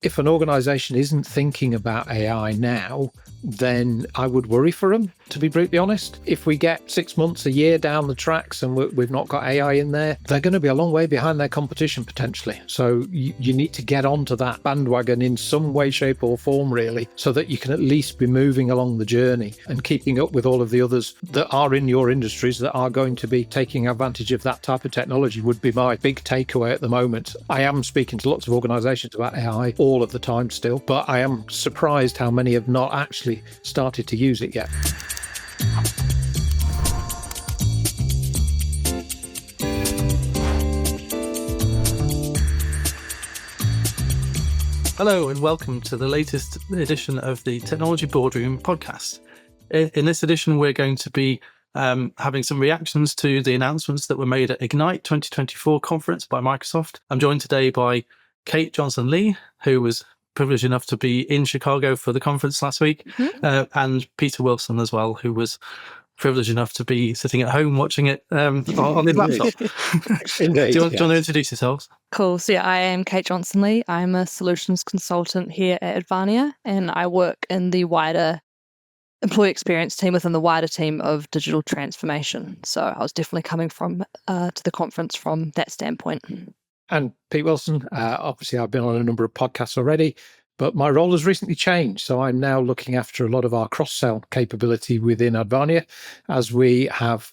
If an organization isn't thinking about AI now, then I would worry for them, to be brutally honest. If we get 6 months, a year down the tracks and we've not got AI in there, they're going to be a long way behind their competition potentially. So you need to get onto that bandwagon in some way, shape or form, really, so that you can at least be moving along the journey and keeping up with all of the others that are in your industries that are going to be taking advantage of that type of technology would be my big takeaway at the moment. I am speaking to lots of organizations about AI all of the time still, but I am surprised how many have not actually started to use it yet. Hello and welcome to the latest edition of the Technology Boardroom podcast. In this edition, we're going to be having some reactions to the announcements that were made at Ignite 2024 conference by Microsoft. I'm joined today by Kate Johnson-Lee, who was privileged enough to be in Chicago for the conference last week, and Peter Wilson as well, who was privileged enough to be sitting at home watching it on his laptop. Indeed, Do you want to introduce yourselves? Cool. So I am Kate Johnson-Lee. I'm a solutions consultant here at Advania, and I work in the wider employee experience team within the wider team of digital transformation. So I was definitely coming from to the conference from that standpoint. And Pete Wilson, obviously I've been on a number of podcasts already, but my role has recently changed. So I'm now looking after a lot of our cross-sell capability within Advania as we have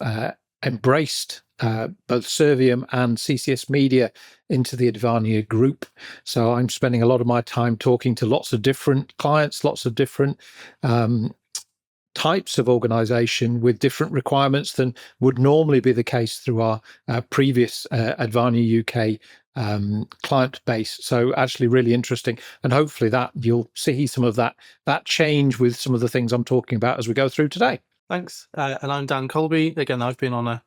embraced both Servium and CCS Media into the Advania group. So I'm spending a lot of my time talking to lots of different clients, lots of different types of organization with different requirements than would normally be the case through our previous Advania UK client base. So actually really interesting, and hopefully that you'll see some of that change with some of the things I'm talking about as we go through today. Thanks. And I'm Dan Coleby. Again, I've been on a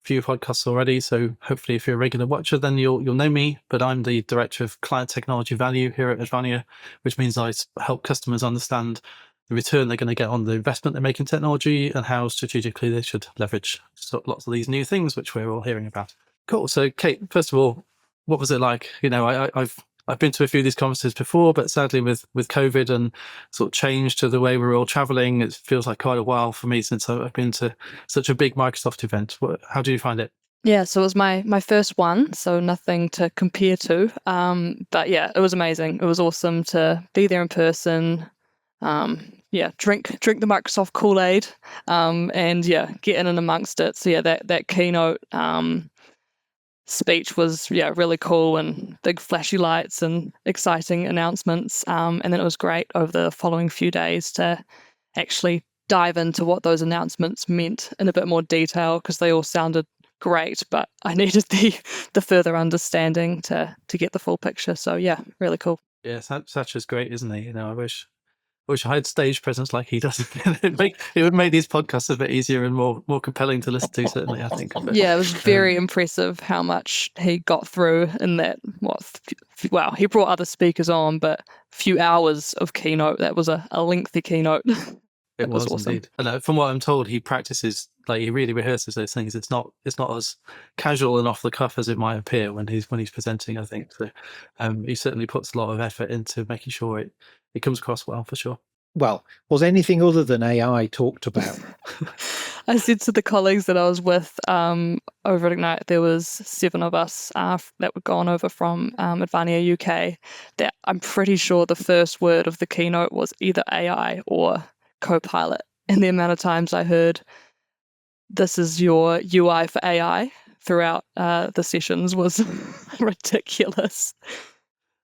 few podcasts already, so hopefully if you're a regular watcher, then you'll know me. But I'm the Director of Client Technology Value here at Advania, which means I help customers understand the return they're going to get on the investment they make in technology and how strategically they should leverage lots of these new things, which we're all hearing about. Cool. So Kate, first of all, what was it like? You know, I've been to a few of these conferences before, but sadly with COVID and sort of change to the way we're all traveling, it feels like quite a while for me since I've been to such a big Microsoft event. How do you find it? Yeah, so it was my first one, so nothing to compare to. But yeah, it was amazing. It was awesome to be there in person. Drink the Microsoft Kool-Aid, and get in and amongst it. So yeah, that keynote speech was really cool, and big flashy lights and exciting announcements. And then it was great over the following few days to actually dive into what those announcements meant in a bit more detail, because they all sounded great, but I needed the further understanding to get the full picture. So yeah, really cool. Yeah, Satcher's great, isn't he? You know, I wish I had stage presence like he does. It would make these podcasts a bit easier and more compelling to listen to, certainly, I think. But, yeah, it was very impressive how much he got through in that, he brought other speakers on, but a few hours of keynote. That was a lengthy keynote. It was awesome. Indeed. And from what I'm told, he practices, like he really rehearses those things. It's not as casual and off the cuff as it might appear when he's presenting, I think. So he certainly puts a lot of effort into making sure it comes across well, for sure. Well, was anything other than AI talked about? I said to the colleagues that I was with over at Ignite, there was 7 of us that were gone over from Advania UK, that I'm pretty sure the first word of the keynote was either AI or Copilot. And the amount of times I heard, "This is your UI for AI" throughout the sessions was ridiculous.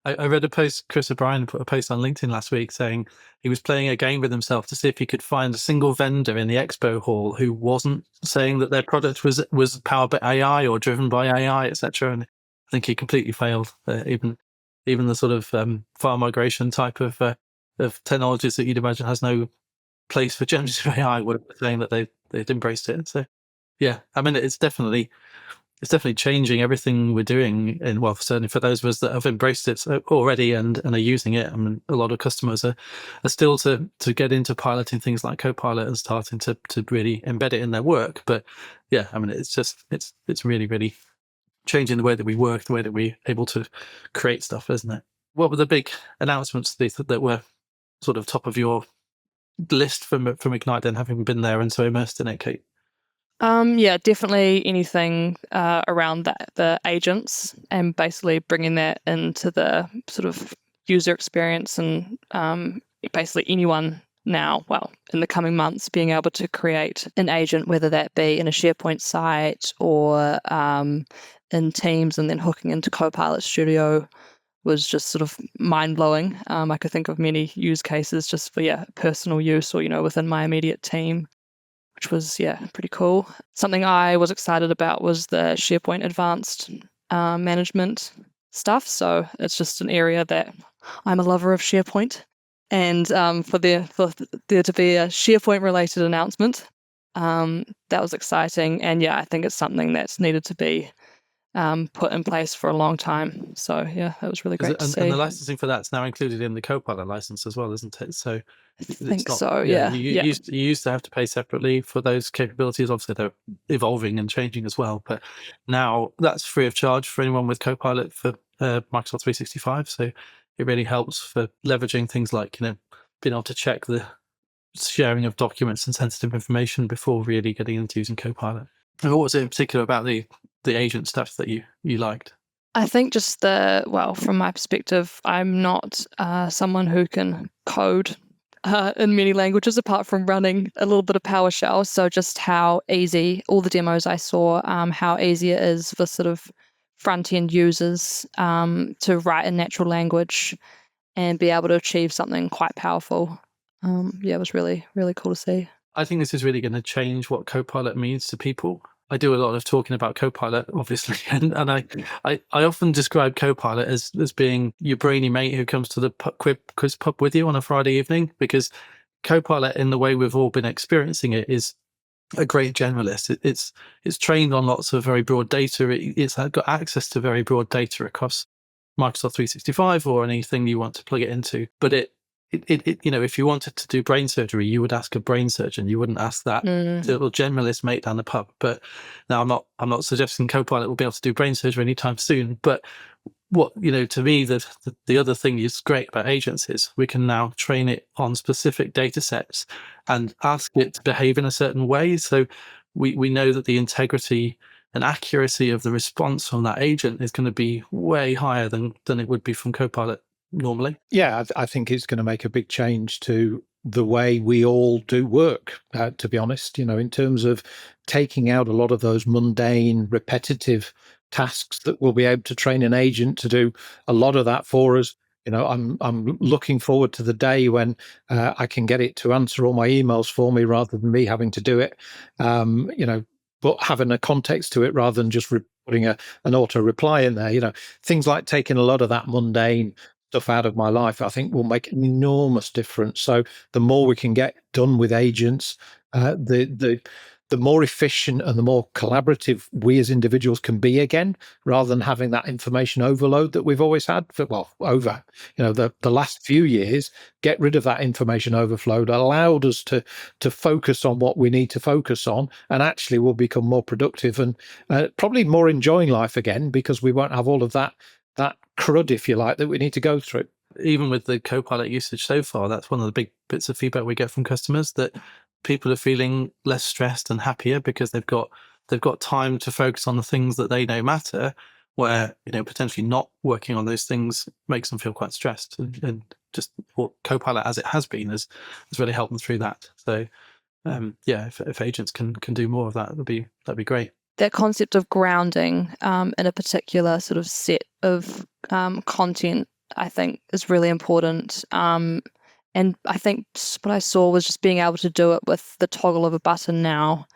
I read a post, Chris O'Brien put a post on LinkedIn last week saying he was playing a game with himself to see if he could find a single vendor in the expo hall who wasn't saying that their product was powered by AI or driven by AI, etc. And I think he completely failed. Even the sort of file migration type of technologies that you'd imagine has no place for generative AI would have been saying that they'd embraced it. So yeah, I mean, it's definitely changing everything we're doing, and well, certainly for those of us that have embraced it already and are using it. I mean, a lot of customers are still to get into piloting things like Copilot and starting to really embed it in their work. But yeah, I mean, it's really changing the way that we work, the way that we're able to create stuff, isn't it? What were the big announcements that were sort of top of your list from Ignite, then, having been there and so immersed in it, Kate? Yeah, definitely anything around the agents, and basically bringing that into the sort of user experience, and basically anyone now, well, in the coming months, being able to create an agent, whether that be in a SharePoint site or in Teams, and then hooking into Copilot Studio was just sort of mind-blowing. I could think of many use cases just for personal use, or within my immediate team, which was pretty cool. Something I was excited about was the SharePoint advanced management stuff. So it's just an area that I'm a lover of SharePoint, and for there to be a SharePoint related announcement, that was exciting. And I think it's something that's needed to be put in place for a long time. So that was really great to see. And the licensing for that's now included in the Copilot license as well, isn't it? So I think so. You used to have to pay separately for those capabilities. Obviously, they're evolving and changing as well, but now that's free of charge for anyone with Copilot for Microsoft 365. So it really helps for leveraging things like being able to check the sharing of documents and sensitive information before really getting into using Copilot. And what was it in particular about the agent stuff that you liked? I think just from my perspective, I'm not someone who can code in many languages apart from running a little bit of PowerShell. So just how easy, all the demos I saw, how easy it is for sort of front-end users to write in natural language and be able to achieve something quite powerful. It was really, really cool to see. I think this is really going to change what Copilot means to people. I do a lot of talking about Copilot, obviously, and I often describe Copilot as being your brainy mate who comes to the quiz pub with you on a Friday evening, because Copilot, in the way we've all been experiencing it, is a great generalist. It's trained on lots of very broad data. It's got access to very broad data across Microsoft 365 or anything you want to plug it into. But it if you wanted to do brain surgery, you would ask a brain surgeon. You wouldn't ask that little generalist mate down the pub. But now I'm not suggesting Copilot will be able to do brain surgery anytime soon. But what to me, the other thing is great about agents is we can now train it on specific data sets and ask it to behave in a certain way. So we know that the integrity and accuracy of the response from that agent is going to be way higher than it would be from Copilot normally. Yeah, I think it's going to make a big change to the way we all do work, to be honest, in terms of taking out a lot of those mundane, repetitive tasks that we'll be able to train an agent to do a lot of that for us. I'm looking forward to the day when I can get it to answer all my emails for me rather than me having to do it, but having a context to it rather than just putting an auto reply in there. Things like taking a lot of that mundane stuff out of my life, I think will make an enormous difference. So the more we can get done with agents, the more efficient and the more collaborative we as individuals can be again, rather than having that information overload that we've always had over the last few years. Get rid of that information overload allowed us to focus on what we need to focus on, and actually we'll become more productive and probably more enjoying life again, because we won't have all of that crud, if you like, that we need to go through. Even with the Copilot usage so far, that's one of the big bits of feedback we get from customers, that people are feeling less stressed and happier because they've got time to focus on the things that they know matter, where potentially not working on those things makes them feel quite stressed, and just what Copilot as it has been has really helped them through that. So if agents can do more of that, that'd be great. That concept of grounding in a particular sort of set of content, I think, is really important. And I think what I saw was just being able to do it with the toggle of a button now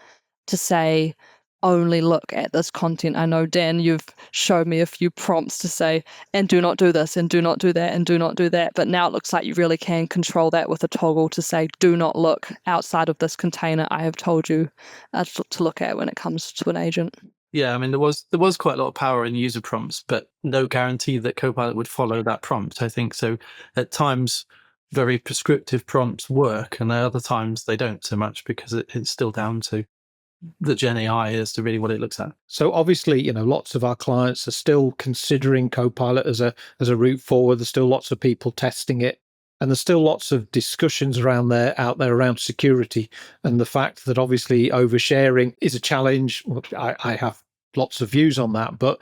to say, only look at this content. I know, Dan, you've showed me a few prompts to say, and do not do this, and do not do that, and do not do that. But now it looks like you really can control that with a toggle to say, do not look outside of this container I have told you to look at when it comes to an agent. Yeah, I mean, there was quite a lot of power in user prompts, but no guarantee that Copilot would follow that prompt, I think. So at times, very prescriptive prompts work, and at other times they don't so much, because it's still down to the Gen AI as to really what it looks at. So obviously, lots of our clients are still considering Copilot as a route forward. There's still lots of people testing it. And there's still lots of discussions out there around security and the fact that obviously oversharing is a challenge. I have lots of views on that, but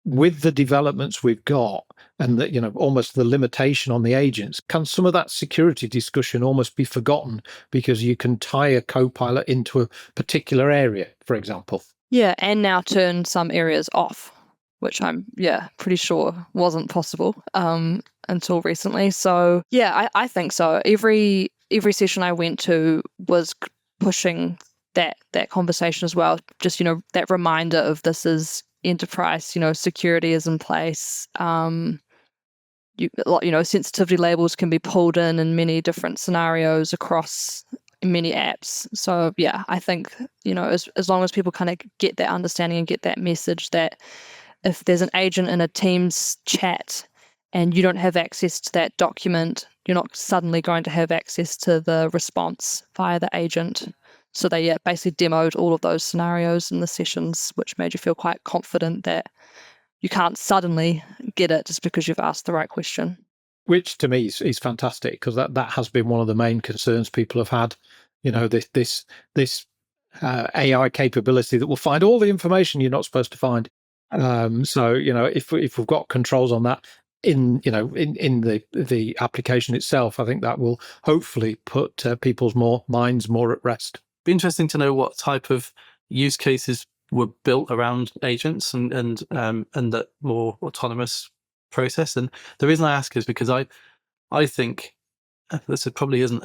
with the developments we've got and that, almost the limitation on the agents, can some of that security discussion almost be forgotten because you can tie a Copilot into a particular area, for example? Yeah, and now turn some areas off, which I'm pretty sure wasn't possible until recently. So I think so. Every session I went to was pushing that conversation as well. Just that reminder of this is enterprise. Security is in place. Sensitivity labels can be pulled in many different scenarios across many apps. So I think as long as people kind of get that understanding and get that message that if there's an agent in a Teams chat and you don't have access to that document, you're not suddenly going to have access to the response via the agent. So they basically demoed all of those scenarios in the sessions, which made you feel quite confident that you can't suddenly get it just because you've asked the right question. Which to me is fantastic, because that has been one of the main concerns people have had. This AI capability that will find all the information you're not supposed to find. So if we've got controls on that in the application itself, I think that will hopefully put people's minds more at rest. Be interesting to know what type of use cases were built around agents and that more autonomous process. And the reason I ask is because I think this probably isn't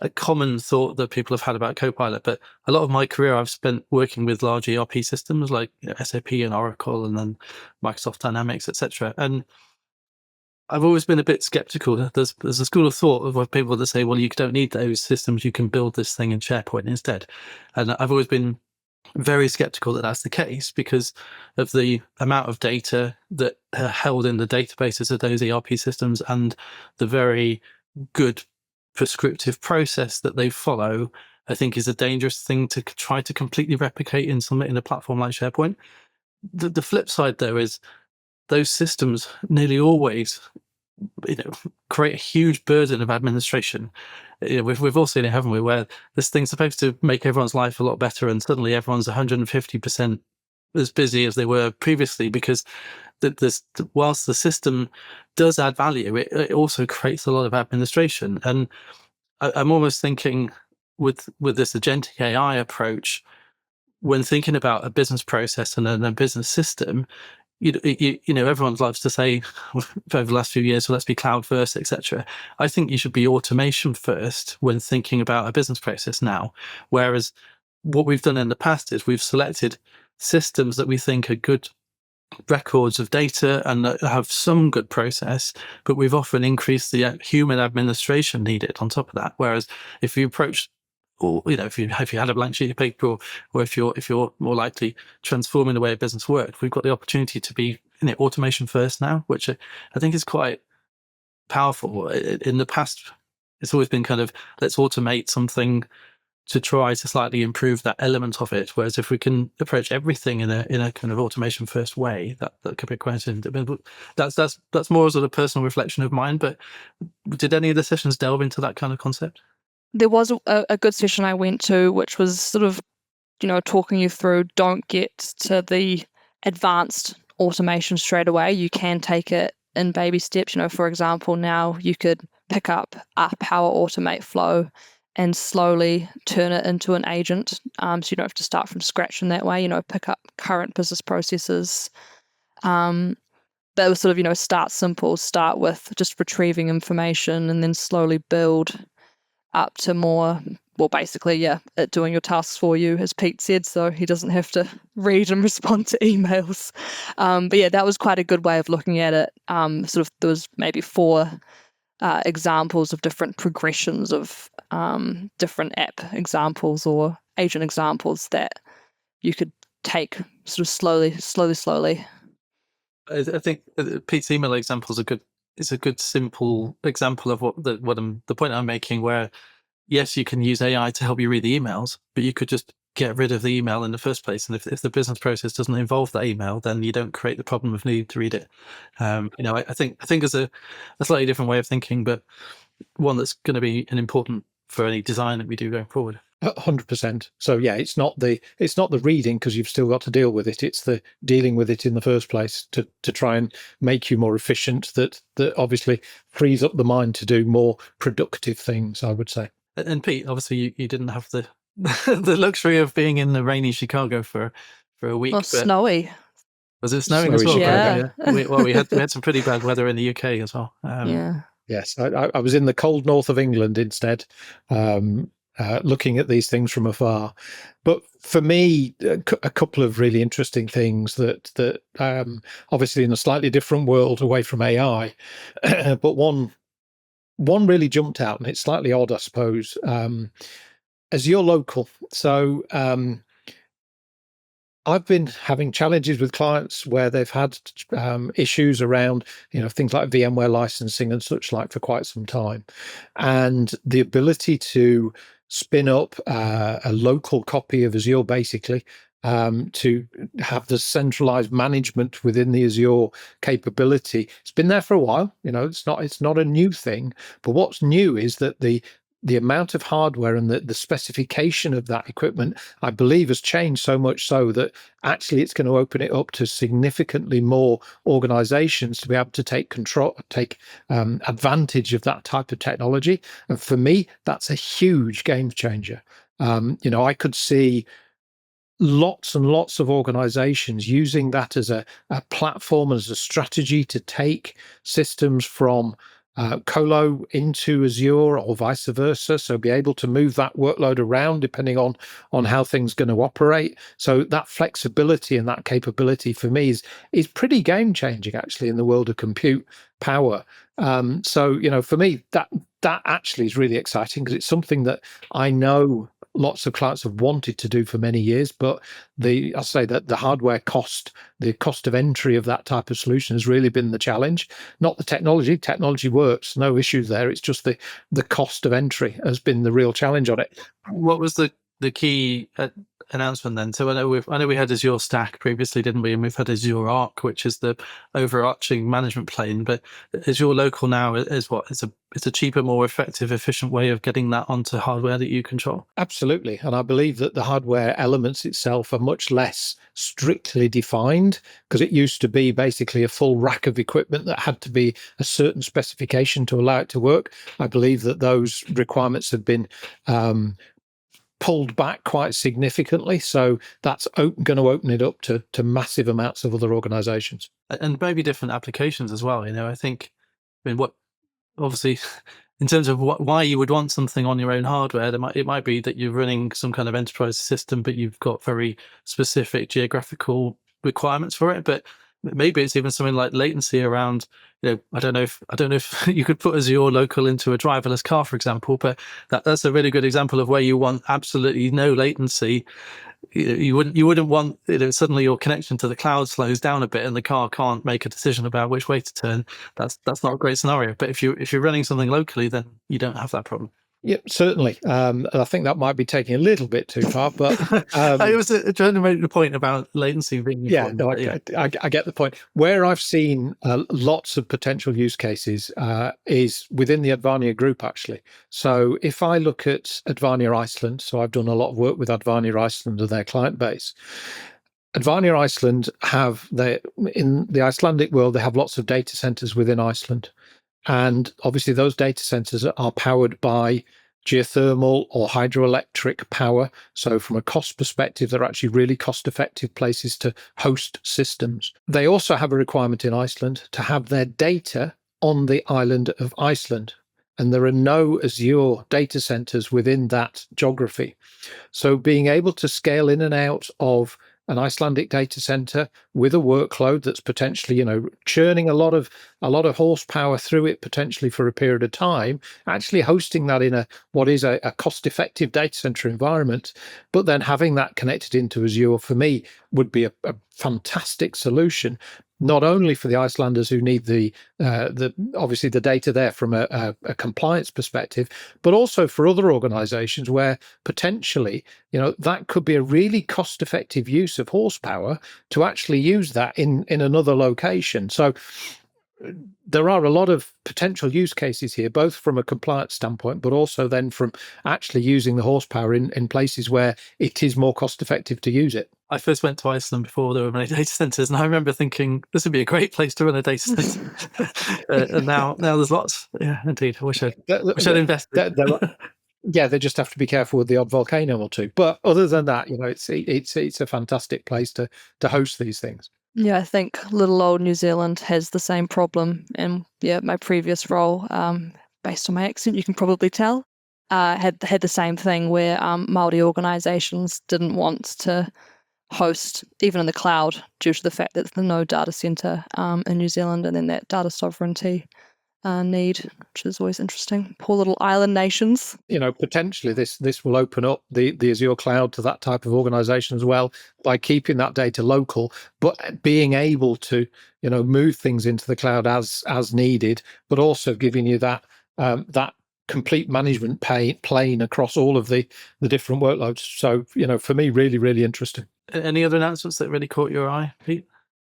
a common thought that people have had about Copilot, but a lot of my career I've spent working with large ERP systems like SAP and Oracle and then Microsoft Dynamics, etc. And I've always been a bit skeptical. There's a school of thought of people that say, well, you don't need those systems. You can build this thing in SharePoint instead. And I've always been very skeptical that that's the case because of the amount of data that are held in the databases of those ERP systems and the very good prescriptive process that they follow. I think is a dangerous thing to try to completely replicate in a platform like SharePoint. The flip side, though, is those systems nearly always create a huge burden of administration. We've all seen it, haven't we, where this thing's supposed to make everyone's life a lot better and suddenly everyone's 150% as busy as they were previously because whilst the system does add value, it also creates a lot of administration. And I'm almost thinking with this agentic AI approach, when thinking about a business process and a business system, everyone loves to say over the last few years, so let's be cloud first, etc. I think you should be automation first when thinking about a business process now. Whereas what we've done in the past is we've selected systems that we think are good records of data and that have some good process, but we've often increased the human administration needed on top of that. Whereas if you approach, or if you had a blank sheet of paper, or if you're more likely transforming the way a business works, we've got the opportunity to be automation first now, which I think is quite powerful. In the past, it's always been kind of let's automate something to try to slightly improve that element of it. Whereas if we can approach everything in a kind of automation first way, that could be quite interesting. That's more sort of personal reflection of mine. But did any of the sessions delve into that kind of concept? There was a good session I went to, which was sort of, talking you through, don't get to the advanced automation straight away. You can take it in baby steps. For example, now you could pick up a Power Automate flow and slowly turn it into an agent. So you don't have to start from scratch in that way, pick up current business processes. But it was sort of, start simple, start with just retrieving information and then slowly build up to more, basically, it doing your tasks for you, as Pete said, so he doesn't have to read and respond to emails. But that was quite a good way of looking at it. There was maybe 4 examples of different progressions of different app examples or agent examples that you could take sort of slowly. I think Pete's email example is a good simple example of the point I'm making, where yes, you can use AI to help you read the emails, but you could just get rid of the email in the first place. And if the business process doesn't involve that email, then you don't create the problem of needing to read it. I think it's a slightly different way of thinking, but one that's going to be an important for any design that we do going forward. 100%. So yeah, it's not the reading, because you've still got to deal with it. It's the dealing with it in the first place to try and make you more efficient. That obviously frees up the mind to do more productive things, I would say. And Pete, obviously you didn't have the the luxury of being in the rainy Chicago for a week. Well, snowy. Was it snowing as well? Chicago, Yeah. We had some pretty bad weather in the UK as well. Yeah. Yes, I was in the cold north of England instead, looking at these things from afar. But for me, a couple of really interesting things that obviously in a slightly different world away from AI, but one really jumped out, and it's slightly odd, I suppose. Azure Local. So I've been having challenges with clients where they've had issues around, things like VMware licensing and such like for quite some time. And the ability to spin up a local copy of Azure, basically, to have the centralized management within the Azure capability. It's been there for a while. It's not a new thing. But what's new is that the amount of hardware and the specification of that equipment, I believe, has changed so much so that actually it's going to open it up to significantly more organizations to be able to take advantage of that type of technology. And for me, that's a huge game changer. I could see lots and lots of organizations using that as a platform, as a strategy to take systems from Colo into Azure or vice versa. So be able to move that workload around depending on how things are going to operate. So that flexibility and that capability for me is pretty game changing, actually, in the world of compute power. So for me, that actually is really exciting, because it's something that I know lots of clients have wanted to do for many years, but I'll say that the hardware cost, the cost of entry of that type of solution has really been the challenge. Not the technology. Technology works, no issues there. It's just the cost of entry has been the real challenge on it. What was the key announcement then? So I know we had Azure Stack previously, didn't we? And we've had Azure Arc, which is the overarching management plane. But Azure Local now is what? It's a cheaper, more effective, efficient way of getting that onto hardware that you control. Absolutely. And I believe that the hardware elements itself are much less strictly defined, because it used to be basically a full rack of equipment that had to be a certain specification to allow it to work. I believe that those requirements have been pulled back quite significantly. So that's going to open it up to massive amounts of other organizations. And maybe different applications as well. I think, what obviously, in terms of why you would want something on your own hardware, it might be that you're running some kind of enterprise system, but you've got very specific geographical requirements for it. But maybe it's even something like latency around, I don't know if you could put Azure Local into a driverless car, for example, but that's a really good example of where you want absolutely no latency. You wouldn't want, suddenly your connection to the cloud slows down a bit and the car can't make a decision about which way to turn. That's not a great scenario. But if you're running something locally, then you don't have that problem. Yep, certainly. And I think that might be taking a little bit too far, but I was trying to make the point about latency being important. I get the point. Where I've seen lots of potential use cases is within the Advania group, actually. So if I look at Advania Iceland, so I've done a lot of work with Advania Iceland and their client base. Advania Iceland in the Icelandic world, they have lots of data centers within Iceland. And obviously those data centers are powered by geothermal or hydroelectric power. So from a cost perspective, they're actually really cost-effective places to host systems. They also have a requirement in Iceland to have their data on the island of Iceland. And there are no Azure data centers within that geography. So being able to scale in and out of an Icelandic data center with a workload that's potentially, churning a lot of horsepower through it potentially for a period of time, actually hosting that in what is a cost-effective data center environment, but then having that connected into Azure, for me, would be a fantastic solution, not only for the Icelanders who need the obviously the data there from a compliance perspective, but also for other organizations where potentially, that could be a really cost-effective use of horsepower to actually use that in another location. So there are a lot of potential use cases here, both from a compliance standpoint, but also then from actually using the horsepower in places where it is more cost effective to use it. I first went to Iceland before there were many data centers, and I remember thinking this would be a great place to run a data center. And now there's lots. Yeah, indeed. I wish I'd invested. Yeah, they just have to be careful with the odd volcano or two. But other than that, it's a fantastic place to host these things. Yeah, I think little old New Zealand has the same problem. And yeah, my previous role, based on my accent, you can probably tell, had the same thing where Māori organisations didn't want to host even in the cloud due to the fact that there's no data centre in New Zealand, and then that data sovereignty need, which is always interesting. Poor little island nations. Potentially this will open up the Azure cloud to that type of organization as well, by keeping that data local, but being able to move things into the cloud as needed, but also giving you that complete management plane across all of the different workloads. So for me, really, really interesting. Any other announcements that really caught your eye, Pete?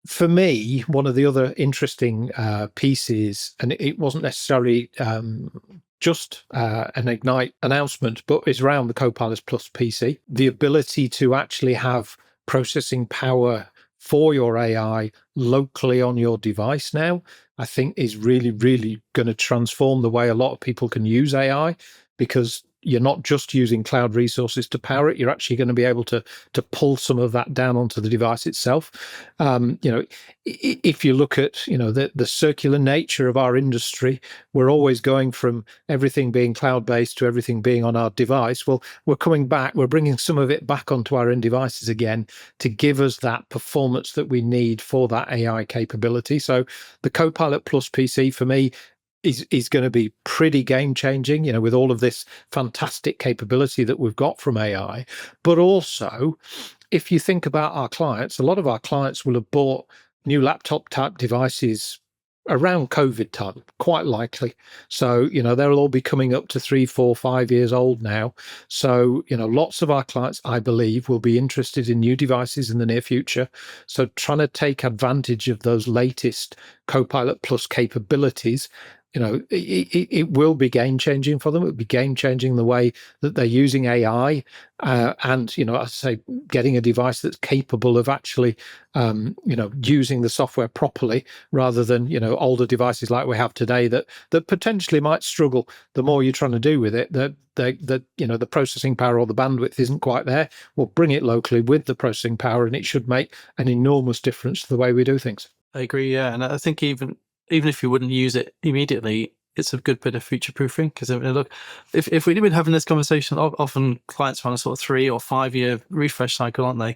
For me, one of the other interesting pieces, and it wasn't necessarily just an Ignite announcement, but is around the Copilot Plus PC. The ability to actually have processing power for your AI locally on your device now, I think is really, really going to transform the way a lot of people can use AI, because you're not just using cloud resources to power it. You're actually going to be able to pull some of that down onto the device itself. If you look at the circular nature of our industry, we're always going from everything being cloud-based to everything being on our device. Well, we're coming back. We're bringing some of it back onto our own devices again to give us that performance that we need for that AI capability. So the Copilot Plus PC for me is going to be pretty game changing, with all of this fantastic capability that we've got from AI. But also, if you think about our clients, a lot of our clients will have bought new laptop type devices around COVID time, quite likely. So, they'll all be coming up to 3, 4, 5 years old now. So, lots of our clients, I believe, will be interested in new devices in the near future. So trying to take advantage of those latest Copilot Plus capabilities, it will be game changing for them. It will be game changing the way that they're using AI, and I say getting a device that's capable of actually, using the software properly, rather than older devices like we have today that potentially might struggle. The more you're trying to do with it, the processing power or the bandwidth isn't quite there. We'll bring it locally with the processing power, and it should make an enormous difference to the way we do things. I agree. Yeah, and I think even if you wouldn't use it immediately, it's a good bit of future proofing. Because look, if we'd been having this conversation, often clients are on a sort of 3 or 5 year refresh cycle, aren't they?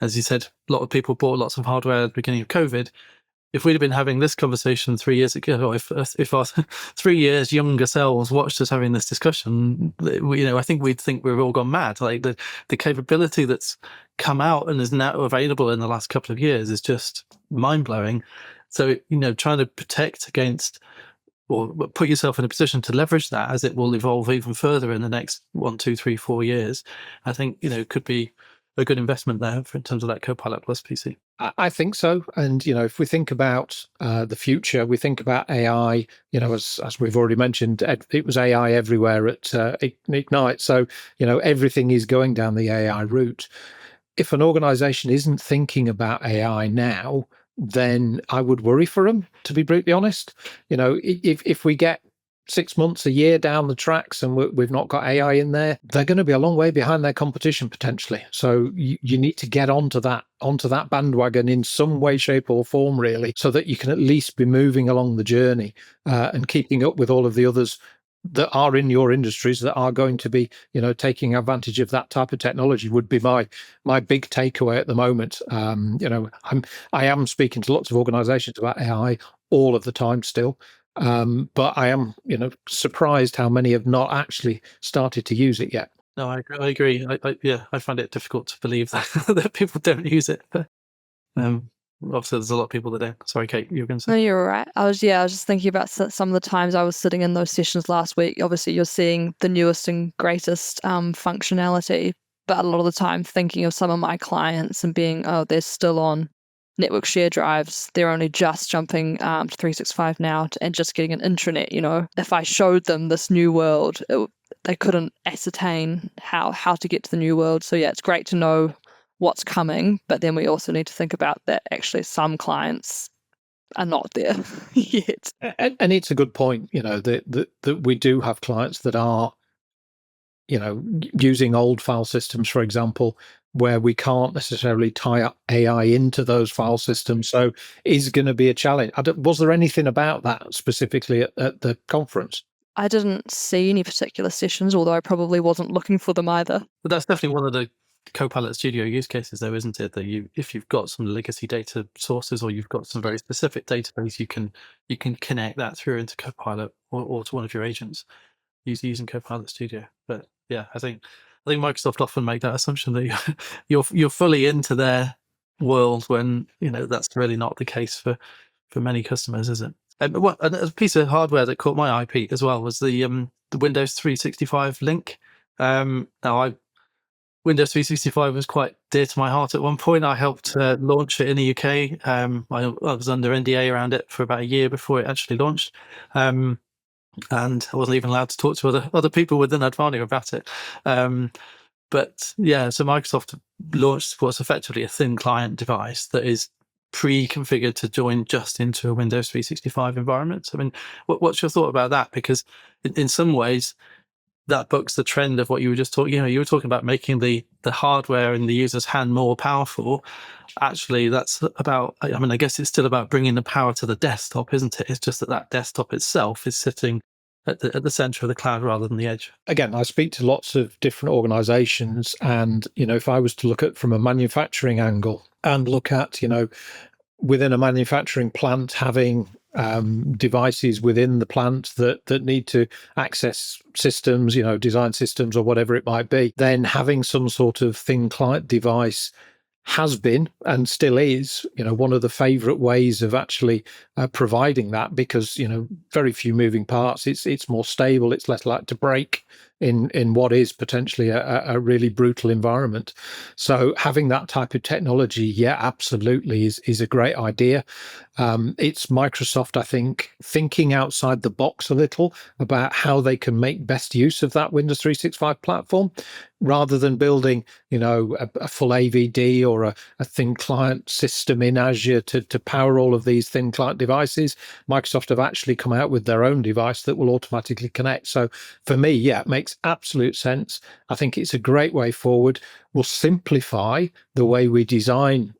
As you said, a lot of people bought lots of hardware at the beginning of COVID. If we'd have been having this conversation 3 years ago, or if our 3 years younger selves watched us having this discussion, I think we'd think we've all gone mad. Like the capability that's come out and is now available in the last couple of years is just mind blowing. So, trying to protect against or put yourself in a position to leverage that as it will evolve even further in the next 1, 2, 3, 4 years, I think, could be a good investment there in terms of that Copilot Plus PC. I think so. And, if we think about the future, we think about AI, as we've already mentioned, it was AI everywhere at Ignite. So, everything is going down the AI route. If an organization isn't thinking about AI now, then I would worry for them, to be brutally honest. If we get 6 months, a year down the tracks and we've not got AI in there, they're going to be a long way behind their competition potentially. So you need to get onto that bandwagon in some way, shape or form, really, so that you can at least be moving along the journey and keeping up with all of the others that are in your industries that are going to be, taking advantage of that type of technology, would be my big takeaway at the moment. I am speaking to lots of organizations about AI all of the time still. But I am, surprised how many have not actually started to use it yet. No, I agree. I find it difficult to believe that, that people don't use it. But obviously, there's a lot of people that don't. Sorry, Kate, you were going to No, say. you're all right. I was just thinking about some of the times I was sitting in those sessions last week. Obviously, you're seeing the newest and greatest functionality, but a lot of the time thinking of some of my clients and being, oh, they're still on network share drives. They're only just jumping to 365 now and just getting an intranet. If I showed them this new world, they couldn't ascertain how to get to the new world. So yeah, it's great to know what's coming, but then we also need to think about that actually some clients are not there yet. And it's a good point, that we do have clients that are, using old file systems, for example, where we can't necessarily tie up AI into those file systems. So is going to be a challenge. Was there anything about that specifically at the conference? I didn't see any particular sessions, although I probably wasn't looking for them either. But that's definitely one of the Copilot Studio use cases, though, isn't it? That if you've got some legacy data sources or you've got some very specific database, you can connect that through into Copilot or to one of your agents using Copilot Studio. But yeah, I think Microsoft often make that assumption that you're fully into their world when that's really not the case for many customers, is it? And a piece of hardware that caught my IP as well was the Windows 365 link. Windows 365 was quite dear to my heart at one point. I helped launch it in the UK. I was under NDA around it for about a year before it actually launched. And I wasn't even allowed to talk to other people within Advania about it. But yeah, so Microsoft launched what's effectively a thin client device that is pre-configured to join just into a Windows 365 environment. I mean, what's your thought about that? Because in some ways, that bucks the trend of what you were just talking. You were talking about making the hardware in the user's hand more powerful. Actually, that's about. I guess it's still about bringing the power to the desktop, isn't it? It's just that desktop itself is sitting at the center of the cloud rather than the edge. Again, I speak to lots of different organizations, and if I was to look at from a manufacturing angle and look at within a manufacturing plant having devices within the plant that need to access systems, design systems or whatever it might be, then having some sort of thin client device has been and still is, one of the favorite ways of actually providing that, because, very few moving parts. It's more stable. It's less likely to break in what is potentially a really brutal environment. So having that type of technology, yeah, absolutely is a great idea. It's Microsoft, I think, thinking outside the box a little about how they can make best use of that Windows 365 platform, rather than building, a full AVD or a thin client system in Azure to power all of these thin client devices. Microsoft have actually come out with their own device that will automatically connect. So for me, yeah, it makes absolute sense. I think it's a great way forward. Will simplify the way we design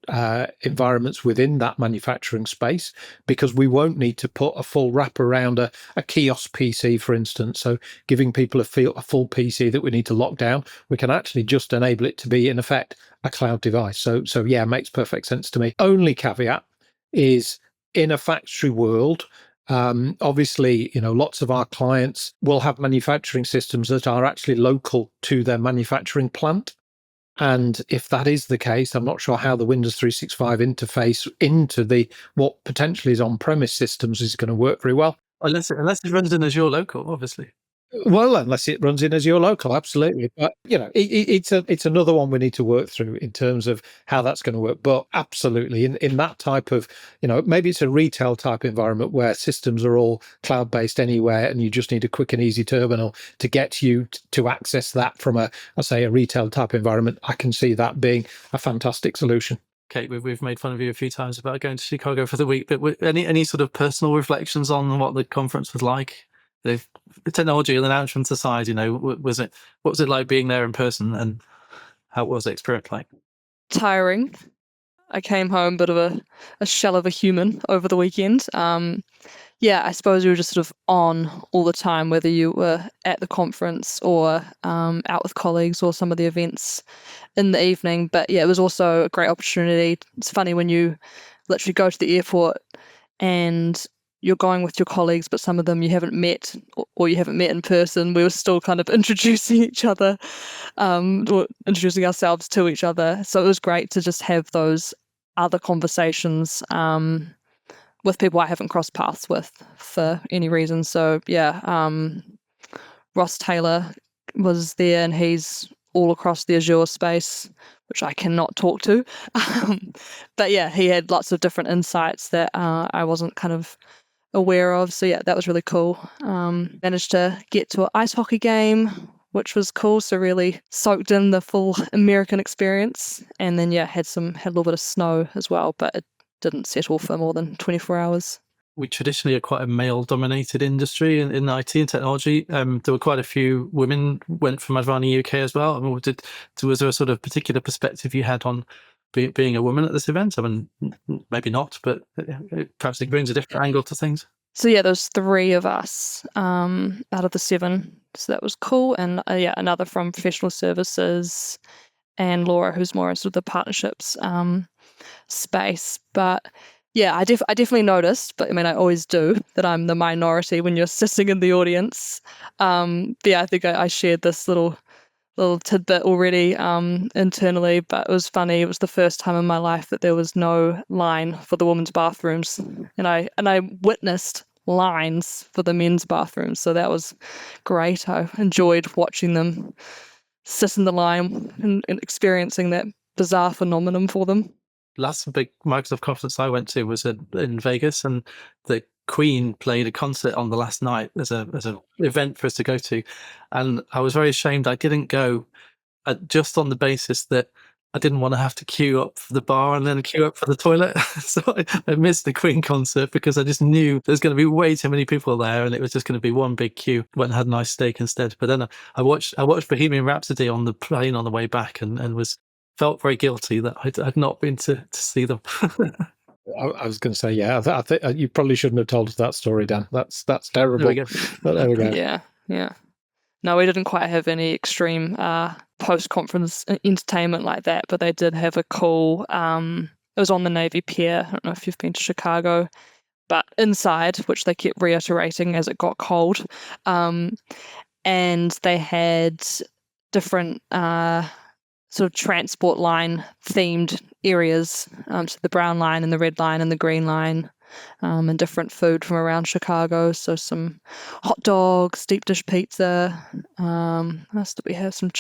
environments within that manufacturing space, because we won't need to put a full wrap around a kiosk PC, for instance. So giving people a full PC that we need to lock down, we can actually just enable it to be, in effect, a cloud device. So yeah, it makes perfect sense to me. Only caveat is, in a factory world, obviously, lots of our clients will have manufacturing systems that are actually local to their manufacturing plant. And if that is the case, I'm not sure how the Windows 365 interface into what potentially is on-premise systems is going to work very well. Unless it runs in Azure local, obviously. Well, unless it runs in as your local, absolutely. But it's another one we need to work through in terms of how that's going to work. But absolutely, in that type of, maybe it's a retail type environment where systems are all cloud based anywhere, and you just need a quick and easy terminal to get you to access that from a retail type environment. I can see that being a fantastic solution. Kate, we've made fun of you a few times about going to Chicago for the week, but any sort of personal reflections on what the conference was like? The technology and announcements aside, what was it like being there in person, and how was the experience like? Tiring. I came home a bit of a shell of a human over the weekend. I suppose you were just sort of on all the time, whether you were at the conference or out with colleagues or some of the events in the evening. But yeah, it was also a great opportunity. It's funny when you literally go to the airport and you're going with your colleagues, but some of them you haven't met or you haven't met in person. We were still kind of introducing each other, or introducing ourselves to each other. So it was great to just have those other conversations with people I haven't crossed paths with for any reason. So yeah, Ross Taylor was there, and he's all across the Azure space, which I cannot talk to. But yeah, he had lots of different insights that I wasn't kind of aware of. So yeah, that was really cool. Managed to get to an ice hockey game, which was cool. So really soaked in the full American experience. And then yeah, had a little bit of snow as well, but it didn't settle for more than 24 hours. We traditionally are quite a male-dominated industry in IT and technology. There were quite a few women went from Advania UK as well. I mean, was there a sort of particular perspective you had on being a woman at this event? I mean, maybe not, but perhaps it brings a different angle to things. So yeah, there's 3 of us out of the 7. So that was cool. And yeah, another from professional services, and Laura, who's more in sort of the partnerships space. But yeah, I definitely noticed, but I mean, I always do, that I'm the minority when you're sitting in the audience. Yeah, I think I shared this little tidbit already internally, but it was funny. It was the first time in my life that there was no line for the women's bathrooms, and I witnessed lines for the men's bathrooms. So that was great. I enjoyed watching them sit in the line and experiencing that bizarre phenomenon for them. Last big Microsoft conference I went to was in Vegas, and the Queen played a concert on the last night as a event for us to go to, and I was very ashamed I didn't go, just on the basis that I didn't want to have to queue up for the bar and then queue up for the toilet. So I missed the Queen concert because I just knew there's going to be way too many people there, and it was just going to be one big queue. Went and had a nice steak instead. But then I watched Bohemian Rhapsody on the plane on the way back, and felt very guilty that I'd not been to see them. I was going to say, yeah, I think you probably shouldn't have told us that story, Dan. That's terrible. There we go. But there we go. Yeah. No, we didn't quite have any extreme post-conference entertainment like that, but they did have a cool, it was on the Navy Pier. I don't know if you've been to Chicago, but inside, which they kept reiterating as it got cold. And they had different sort of transport line themed areas, so the brown line and the red line and the green line, and different food from around Chicago. So some hot dogs, deep dish pizza. What else did we have? Some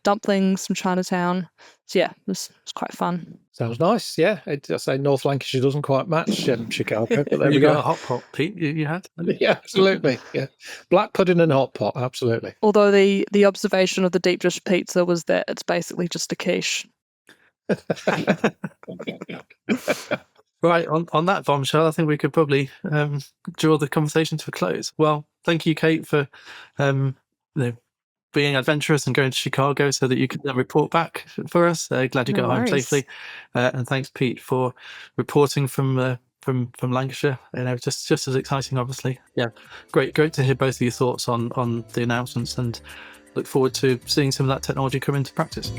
dumplings from Chinatown. So yeah, it was quite fun. Sounds nice. Yeah, I say North Lancashire doesn't quite match Chicago, but there we You go. got a hot pot, Pete. You had. Yeah, absolutely. Yeah, black pudding and hot pot. Absolutely. Although the observation of the deep dish pizza was that it's basically just a quiche. Right, on that bombshell, I think we could probably draw the conversation to a close. Well, thank you, Kate, for being adventurous and going to Chicago so that you could report back for us. Glad you got home safely. And thanks, Pete, for reporting from Lancashire. Just as exciting, obviously. Yeah, great to hear both of your thoughts on the announcements, and look forward to seeing some of that technology come into practice.